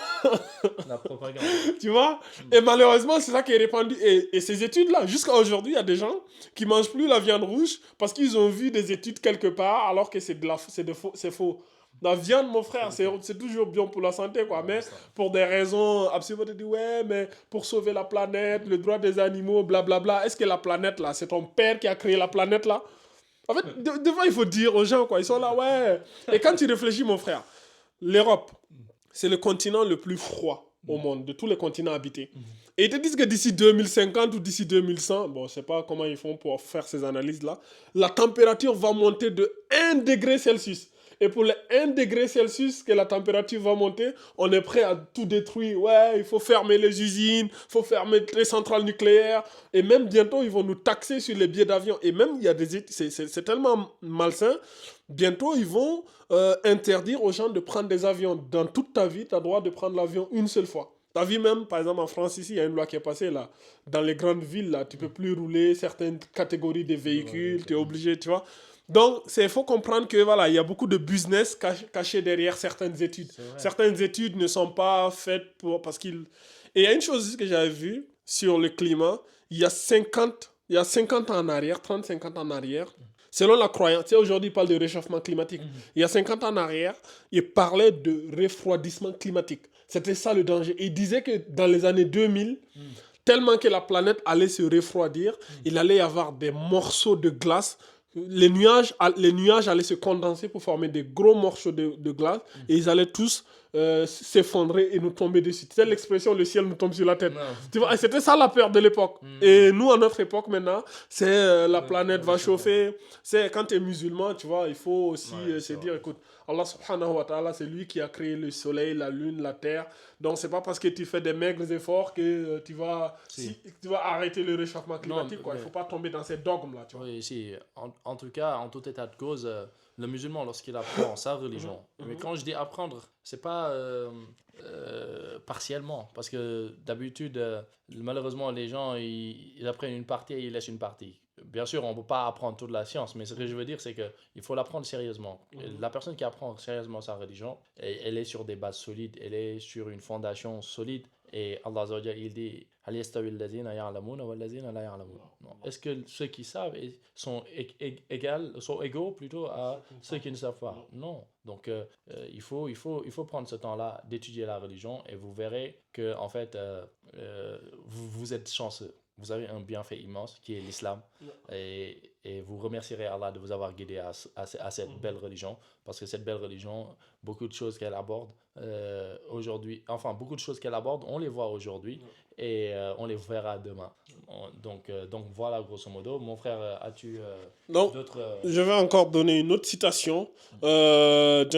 La propagande. Tu vois? Et malheureusement, c'est ça qui est répandu. Et ces études-là, jusqu'à aujourd'hui, il y a des gens qui ne mangent plus la viande rouge parce qu'ils ont vu des études quelque part alors que c'est faux. La viande, mon frère, c'est toujours bien pour la santé, quoi. Mais pour des raisons absurdes, on te dit, ouais, mais pour sauver la planète, le droit des animaux, blablabla. Est-ce que la planète, là, c'est ton père qui a créé la planète, là? En fait, devant, il faut dire aux gens, quoi. Ils sont là, ouais. Et quand tu réfléchis, mon frère, l'Europe, c'est le continent le plus froid au monde, de tous les continents habités. Et ils te disent que d'ici 2050 ou d'ici 2100, bon, je ne sais pas comment ils font pour faire ces analyses-là, la température va monter de 1 degré Celsius. Et pour les 1 degré Celsius que la température va monter, on est prêt à tout détruire. Ouais, il faut fermer les usines, il faut fermer les centrales nucléaires. Et même bientôt, ils vont nous taxer sur les billets d'avion. Et même, il y a c'est tellement malsain. Bientôt, ils vont interdire aux gens de prendre des avions. Dans toute ta vie, tu as le droit de prendre l'avion une seule fois. Tu as vu même, par exemple, en France, ici, il y a une loi qui est passée là. Dans les grandes villes, là, tu ne peux plus rouler certaines catégories de véhicules. Tu es obligé, tu vois. Donc, il faut comprendre que voilà, il y a beaucoup de business caché derrière certaines études. Certaines études ne sont pas faites parce qu'il. Et il y a une chose aussi que j'avais vue sur le climat, il y a 50 ans en arrière, 30-50 ans en arrière, selon la croyance, tu sais, aujourd'hui, il parle de réchauffement climatique. Il y a 50 ans en arrière, il parlait de refroidissement climatique. C'était ça le danger. Il disait que dans les années 2000, tellement que la planète allait se refroidir, il allait y avoir des morceaux de glace. Les nuages allaient se condenser pour former des gros morceaux de glace et ils allaient tous s'effondrer et nous tomber dessus. C'est l'expression le ciel nous tombe sur la tête. Tu vois, et c'était ça la peur de l'époque. Et nous, à notre époque maintenant, c'est la planète va chauffer. C'est quand tu es musulman, tu vois, il faut aussi se dire, écoute, Allah subhanahu wa ta'ala, c'est lui qui a créé le soleil, la lune, la terre. Donc, c'est pas parce que tu fais des maigres efforts que tu vas arrêter le réchauffement climatique. Il ne faut pas tomber dans ces dogmes-là. Tu vois. Oui, si. En tout cas, en tout état de cause, le musulman, lorsqu'il apprend sa religion, mais quand je dis apprendre, c'est pas partiellement. Parce que d'habitude, malheureusement, les gens, ils apprennent une partie et ils laissent une partie. Bien sûr, on ne peut pas apprendre toute la science, mais ce que je veux dire, c'est qu'il faut l'apprendre sérieusement. La personne qui apprend sérieusement sa religion, elle est sur des bases solides, elle est sur une fondation solide. Et Allah Azza wa Jalla, il dit هل يستوي الذين يعلمون والذين لا يعلمون. Est-ce que ceux qui savent sont égaux plutôt à ceux qui ne savent pas? Non. Donc il faut prendre ce temps-là d'étudier la religion et vous verrez que en fait vous êtes chanceux. Vous avez un bienfait immense qui est l'islam et vous remercierez Allah de vous avoir guidé à cette belle religion parce que cette belle religion, beaucoup de choses qu'elle aborde aujourd'hui, enfin beaucoup de choses qu'elle aborde, on les voit aujourd'hui et on les verra demain. Donc voilà grosso modo. Mon frère, as-tu d'autres... Je vais encore donner une autre citation d'un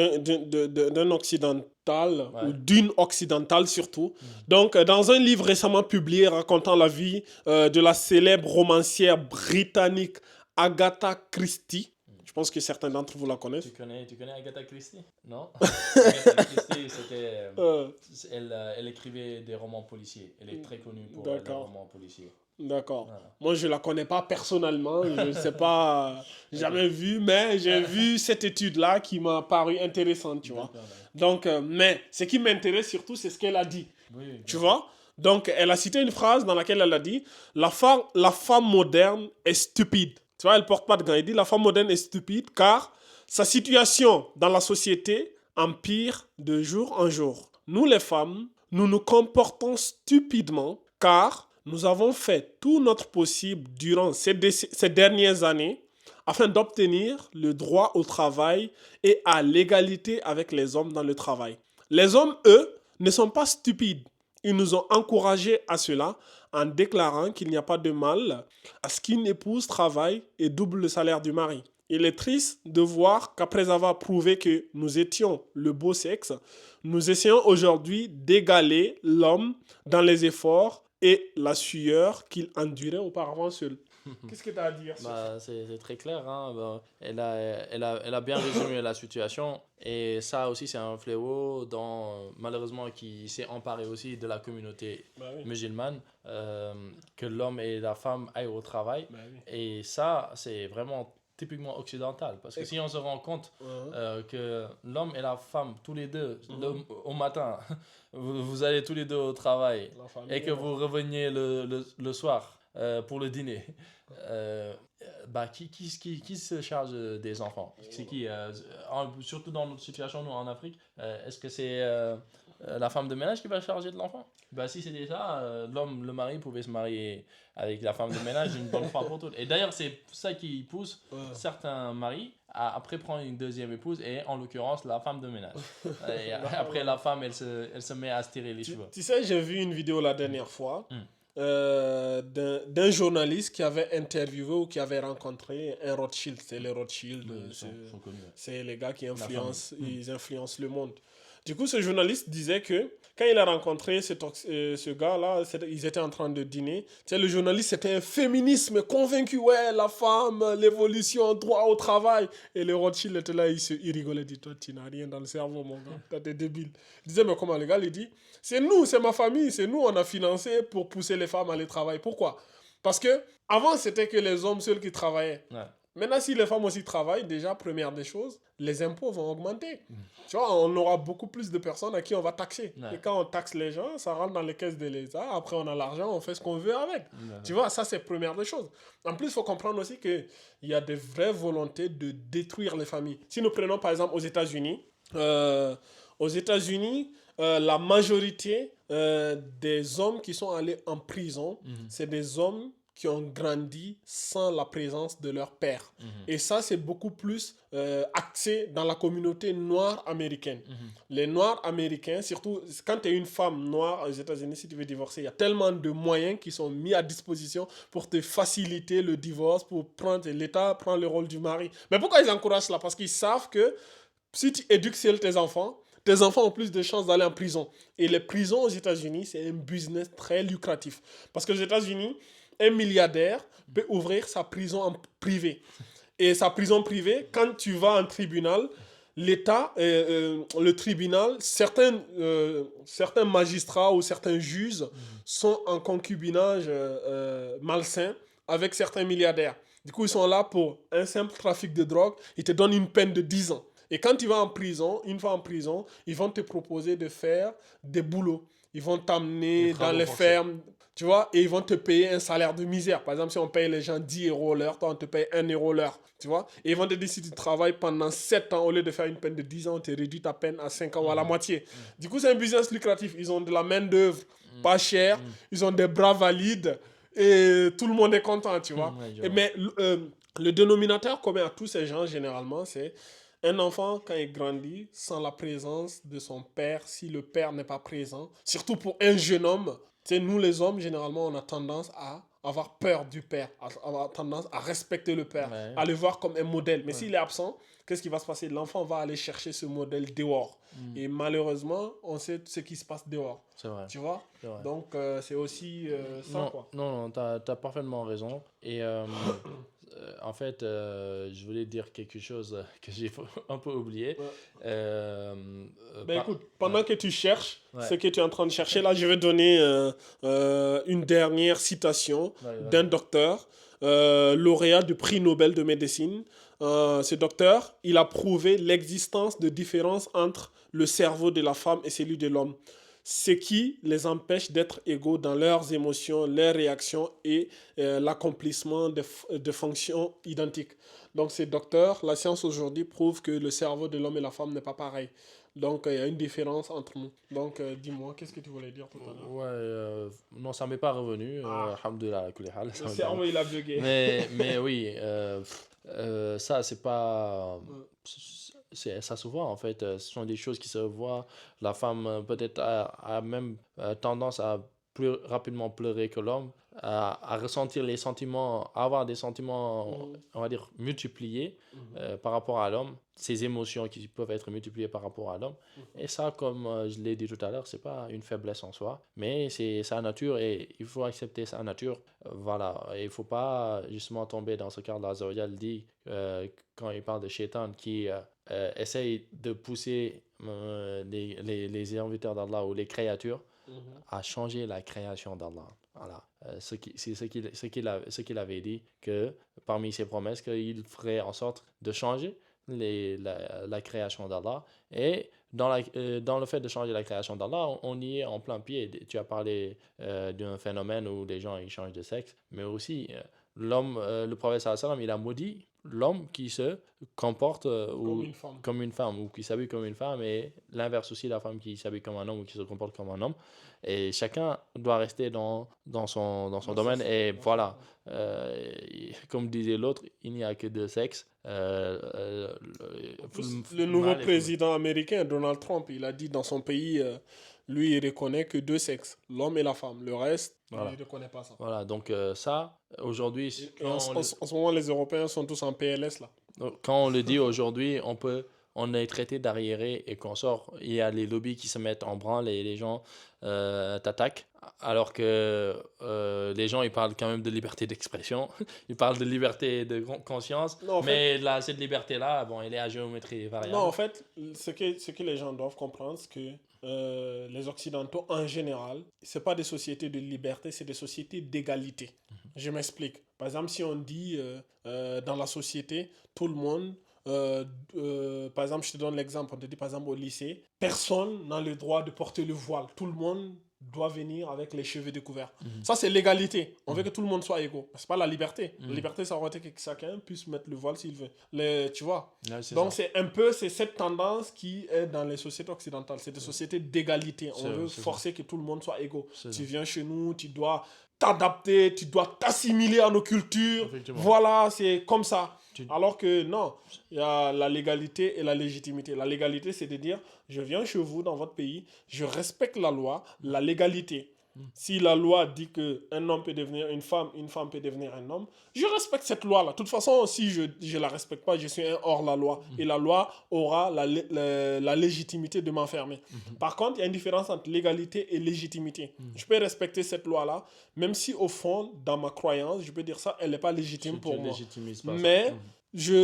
occidental, ou d'une occidentale surtout. Donc, dans un livre récemment publié racontant la vie de la célèbre romancière britannique Agatha Christie. Je pense que certains d'entre vous la connaissent. Tu connais Agatha Christie? Non? Agatha Christie, elle écrivait des romans policiers. Elle est très connue pour les romans policiers. D'accord. Voilà. Moi, je ne la connais pas personnellement. Je ne sais pas, jamais vu, mais j'ai vu cette étude-là qui m'a paru intéressante, tu vois. Donc, mais ce qui m'intéresse surtout, c'est ce qu'elle a dit. Oui, tu vois? Donc, elle a cité une phrase dans laquelle elle a dit « La femme moderne est stupide ». Tu vois, elle ne porte pas de gants. Elle dit « La femme moderne est stupide car sa situation dans la société empire de jour en jour. Nous, les femmes, nous nous comportons stupidement car... nous avons fait tout notre possible durant ces dernières années afin d'obtenir le droit au travail et à l'égalité avec les hommes dans le travail. Les hommes, eux, ne sont pas stupides. Ils nous ont encouragés à cela en déclarant qu'il n'y a pas de mal à ce qu'une épouse travaille et double le salaire du mari. Il est triste de voir qu'après avoir prouvé que nous étions le beau sexe, nous essayons aujourd'hui d'égaler l'homme dans les efforts et la sueur qu'il endurait auparavant seul. Qu'est-ce que tu as à dire sur ça? C'est très clair, hein. Bah, elle a bien résumé la situation. Et ça aussi, c'est un fléau malheureusement qui s'est emparé aussi de la communauté Bah oui. musulmane, que l'homme et la femme aillent au travail. Bah oui. Et ça, c'est vraiment typiquement occidental. Parce que si on se rend compte que l'homme et la femme, tous les deux, au matin, vous allez tous les deux au travail et que vous reveniez le soir pour le dîner, qui se charge des enfants? C'est qui surtout dans notre situation, nous, en Afrique, est-ce que c'est la femme de ménage qui va se charger de l'enfant? Si c'était ça, le mari pouvait se marier avec la femme de ménage une bonne fois pour toutes. Et d'ailleurs, c'est ça qui pousse certains maris à après prendre une deuxième épouse, et en l'occurrence, la femme de ménage. Et après, la femme, elle se met à se tirer les cheveux. Tu sais, j'ai vu une vidéo la dernière fois d'un journaliste qui avait interviewé ou qui avait rencontré un Rothschild. C'est les Rothschild, Sont connus. c'est les gars qui influencent, ils influencent le monde. Du coup, ce journaliste disait que quand il a rencontré ce gars-là, ils étaient en train de dîner. Tu sais, le journaliste, c'était un féminisme convaincu. Ouais, la femme, l'évolution, droit au travail. Et le Rothschild était là, il rigolait. Il dit, toi, tu n'as rien dans le cerveau, mon gars. Toi, t'es débile. Il disait, mais comment, le gars, il dit, c'est nous, c'est ma famille, c'est nous, on a financé pour pousser les femmes à aller travailler. Pourquoi? Parce que avant, c'était que les hommes seuls qui travaillaient. Ouais. Maintenant, si les femmes aussi travaillent, déjà, première des choses, les impôts vont augmenter. Tu vois, on aura beaucoup plus de personnes à qui on va taxer. Ouais. Et quand on taxe les gens, ça rentre dans les caisses de l'État. Après, on a l'argent, on fait ce qu'on veut avec. Tu vois, ça, c'est première des choses. En plus, il faut comprendre aussi qu'il y a des vraies volontés de détruire les familles. Si nous prenons, par exemple, aux États-Unis, la majorité des hommes qui sont allés en prison, c'est des hommes qui ont grandi sans la présence de leur père. Et ça, c'est beaucoup plus axé dans la communauté noire américaine. Les Noirs américains, surtout quand tu es une femme noire aux États-Unis, si tu veux divorcer, il y a tellement de moyens qui sont mis à disposition pour te faciliter le divorce, l'État prend le rôle du mari. Mais pourquoi ils encouragent cela? Parce qu'ils savent que si tu éduques seul tes enfants ont plus de chances d'aller en prison. Et les prisons aux États-Unis, c'est un business très lucratif. Parce que aux États-Unis, un milliardaire peut ouvrir sa prison en privé. Et sa prison privée, quand tu vas en tribunal, l'État, le tribunal, certains magistrats ou certains juges sont en concubinage malsain avec certains milliardaires. Du coup, ils sont là pour un simple trafic de drogue. Ils te donnent une peine de 10 ans. Et quand tu vas en prison, une fois en prison, ils vont te proposer de faire des boulots. Ils vont t'amener dans les fermes, tu vois, et ils vont te payer un salaire de misère. Par exemple, si on paye les gens 10 € l'heure, toi, on te paye 1 € l'heure, tu vois. Et ils vont te dire, si tu travailles pendant 7 ans, au lieu de faire une peine de 10 ans, on te réduit ta peine à 5 ans ou à la moitié. Du coup, c'est un business lucratif. Ils ont de la main-d'œuvre pas chère, ils ont des bras valides, et tout le monde est content, tu vois. Mais le dénominateur commun à tous ces gens, généralement, c'est un enfant, quand il grandit, sans la présence de son père, si le père n'est pas présent, surtout pour un jeune homme, nous les hommes, généralement, on a tendance à avoir peur du père, à avoir tendance à respecter le père, à le voir comme un modèle. Mais s'il est absent, qu'est-ce qui va se passer? L'enfant va aller chercher ce modèle dehors. Et malheureusement, on sait ce qui se passe dehors. C'est vrai. Tu vois? C'est vrai. Donc, c'est aussi ça, Non, quoi. non, t'as parfaitement raison. Et en fait, je voulais dire quelque chose que j'ai un peu oublié. Écoute, pendant que tu cherches ce que tu es en train de chercher, là, je vais donner une dernière citation d'un docteur, lauréat du prix Nobel de médecine. Ce docteur, il a prouvé l'existence de différences entre le cerveau de la femme et celui de l'homme, ce qui les empêche d'être égaux dans leurs émotions, leurs réactions et l'accomplissement de fonctions identiques. Donc, ces docteurs, la science aujourd'hui prouve que le cerveau de l'homme et la femme n'est pas pareil. Donc, il y a une différence entre nous. Donc, dis-moi, qu'est-ce que tu voulais dire tout à l'heure? Ouais, non, ça m'est pas revenu. Alhamdoulilah, Le cerveau, il a bugué. mais oui, Ça, c'est pas. Ouais. Ça se voit en fait. Ce sont des choses qui se voient. La femme peut-être a même tendance à plus rapidement pleurer que l'homme, à ressentir les sentiments, à avoir des sentiments, Mhm. on va dire, multipliés Mhm. par rapport à l'homme, ces émotions qui peuvent être multipliées par rapport à l'homme. Mhm. Et ça, comme je l'ai dit tout à l'heure, c'est pas une faiblesse en soi, mais c'est sa nature et il faut accepter sa nature. Voilà, et il faut pas justement tomber dans ce cadre-là. Zoya le dit quand il parle de Shaitan qui essaye de pousser les serviteurs d'Allah ou les créatures Mhm. à changer la création d'Allah. Voilà. C'est ce qu'il avait dit, que parmi ses promesses, qu'il ferait en sorte de changer la création d'Allah. Et dans le fait de changer la création d'Allah, on y est en plein pied. Tu as parlé d'un phénomène où les gens ils changent de sexe, mais aussi le prophète sallallahu alayhi wa sallam, il a maudit l'homme qui se comporte Comme une femme. comme une femme ou qui s'habille comme une femme, et l'inverse aussi, la femme qui s'habille comme un homme ou qui se comporte comme un homme. Et chacun doit rester dans son domaine. Et voilà, comme disait l'autre, il n'y a que deux sexes. En plus, le nouveau président américain, Donald Trump, il a dit dans son pays, lui, il reconnaît que deux sexes, l'homme et la femme. Le reste, il Voilà. ne reconnaît pas ça. Voilà, donc ça, aujourd'hui, Et en ce moment, les Européens sont tous en PLS, là. quand on le dit aujourd'hui, on est traité d'arriéré et qu'on sort, il y a les lobbies qui se mettent en branle et les gens t'attaquent, alors que les gens, ils parlent quand même de liberté d'expression, ils parlent de liberté de conscience, Non, en fait, mais là, cette liberté-là, bon, elle est à géométrie non, en variable. fait, ce que les gens doivent comprendre, c'est que les Occidentaux, en général, c'est pas des sociétés de liberté, c'est des sociétés d'égalité. Je m'explique. Par exemple, si on dit dans la société, tout le monde, euh, par exemple, je te donne l'exemple, on te dit par exemple au lycée, personne n'a le droit de porter le voile. Tout le monde doit venir avec les cheveux découverts. Mhm. Ça, c'est l'égalité. On veut Mhm. que tout le monde soit égaux. C'est pas la liberté. La Mhm. liberté, ça aurait été que chacun puisse mettre le voile s'il veut. Tu vois? Ouais, c'est Donc ça. c'est cette tendance qui est dans les sociétés occidentales. C'est des sociétés d'égalité. On veut C'est ça. forcer que tout le monde soit égaux. C'est Tu ça. viens chez nous, tu dois t'adapter, tu dois t'assimiler à nos cultures. Effectivement. Voilà, c'est comme ça. Tu- Alors que non, il y a la légalité et la légitimité. La légalité, c'est de dire, je viens chez vous dans votre pays, je respecte la loi, la légalité. Si la loi dit qu'un homme peut devenir une femme peut devenir un homme, je respecte cette loi-là. De toute façon, si je ne la respecte pas, je suis un hors-la-loi. Et la loi aura la légitimité de m'enfermer. Par contre, il y a une différence entre légalité et légitimité. Je peux respecter cette loi-là, même si au fond, dans ma croyance, je peux dire ça, elle n'est pas légitime Tu pour moi. légitimises pas ça. Mais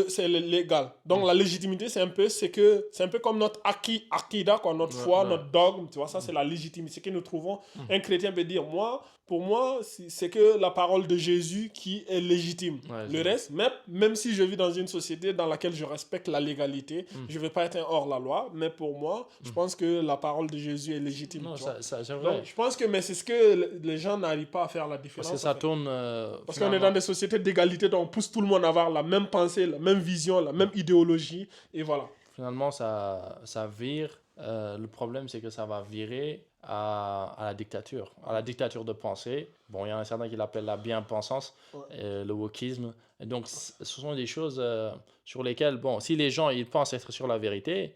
c'est légal. Donc la légitimité, c'est un peu comme notre akida, quoi, notre foi, Ouais. notre dogme. Tu vois, ça, c'est la légitimité que nous trouvons. Un chrétien peut dire, pour moi, c'est que la parole de Jésus qui est légitime. Ouais, Le reste, même si je vis dans une société dans laquelle je respecte la légalité, je ne vais pas être un hors-la-loi, mais pour moi, je pense que la parole de Jésus est légitime. Non, Tu vois. c'est vrai. Donc, je pense que mais c'est ce que les gens n'arrivent pas à faire la Parce différence. que en ça fait. tourne. Parce qu'on est dans des sociétés d'égalité, donc on pousse tout le monde à avoir la même pensée, la même vision, la même idéologie, et voilà. Finalement, ça vire. Le problème, c'est que ça va virer à la dictature de pensée. Bon, il y en a certains qui l'appellent la bien-pensance, le wokisme. Et donc, ce sont des choses sur lesquelles, bon, si les gens ils pensent être sur la vérité,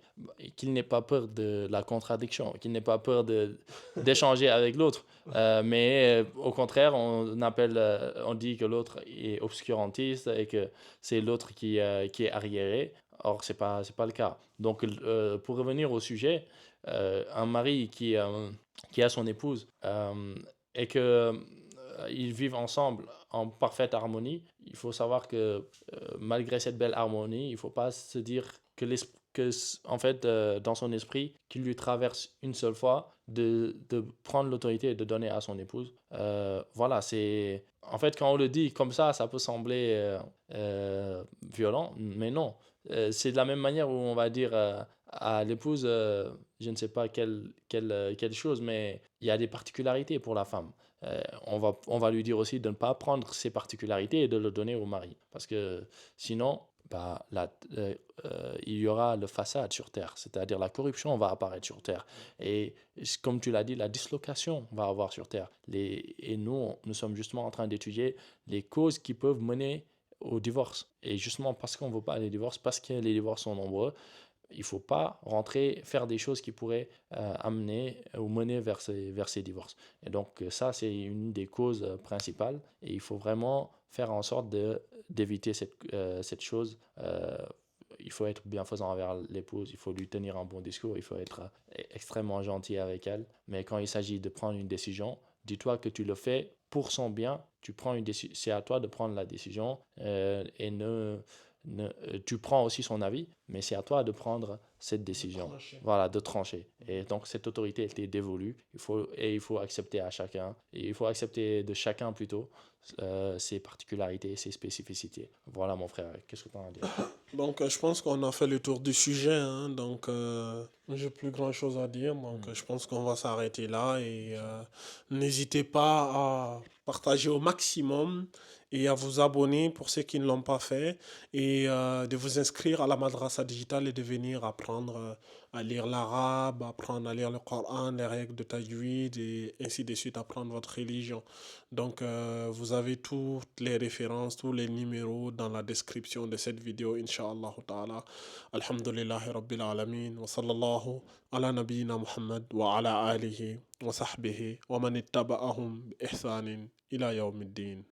qu'ils n'aient pas peur de la contradiction, qu'ils n'aient pas peur d'échanger avec l'autre. Mais au contraire, on dit que l'autre est obscurantiste et que c'est l'autre qui est arriéré. Or, c'est pas le cas. Donc, pour revenir au sujet, un mari qui a son épouse et que ils vivent ensemble en parfaite harmonie, il faut savoir que malgré cette belle harmonie, il ne faut pas se dire en fait, dans son esprit, qu'il lui traverse une seule fois de prendre l'autorité et de donner à son épouse. Voilà, c'est... En fait, quand on le dit comme ça peut sembler violent, mais non. C'est de la même manière où on va dire à l'épouse, je ne sais pas quelle chose, mais il y a des particularités pour la femme. On va lui dire aussi de ne pas prendre ces particularités et de le donner au mari. Parce que sinon, il y aura le façade sur Terre, c'est-à-dire la corruption va apparaître sur Terre. Et comme tu l'as dit, la dislocation va avoir sur Terre. Et nous sommes justement en train d'étudier les causes qui peuvent mener au divorce. Et justement, parce qu'on ne veut pas les divorces, parce que les divorces sont nombreux, il ne faut pas faire des choses qui pourraient amener ou mener vers ces divorces. Et donc ça, c'est une des causes principales. Et il faut vraiment faire en sorte d'éviter cette chose. Il faut être bienfaisant envers l'épouse, il faut lui tenir un bon discours, il faut être extrêmement gentil avec elle. Mais quand il s'agit de prendre une décision, dis-toi que tu le fais pour son bien. C'est à toi de prendre la décision et tu prends aussi son avis, mais c'est à toi de prendre cette décision. Voilà, de trancher. Et donc cette autorité, elle t'est dévolue. Il faut accepter à chacun, et il faut accepter de chacun plutôt ses particularités, ses spécificités. Voilà mon frère, qu'est-ce que tu en as à dire? Donc, je pense qu'on a fait le tour du sujet, hein. Donc, j'ai plus grand-chose à dire. Donc, je pense qu'on va s'arrêter là et n'hésitez pas à partager au maximum et à vous abonner pour ceux qui ne l'ont pas fait et de vous inscrire à la Madrasa Digitale et de venir apprendre à lire l'arabe, apprendre à lire le Coran, les règles de tajwid et ainsi de suite, apprendre votre religion. Donc, vous avez toutes les références, tous les numéros dans la description de cette vidéo, Inch'Allah ta'ala. Alhamdulillahi Rabbil Alamin. Wa sallallahu ala nabiyyina Muhammad wa ala alihi wa sahbihi wa man ittaba'ahum bi ihsanin ila yawmiddin.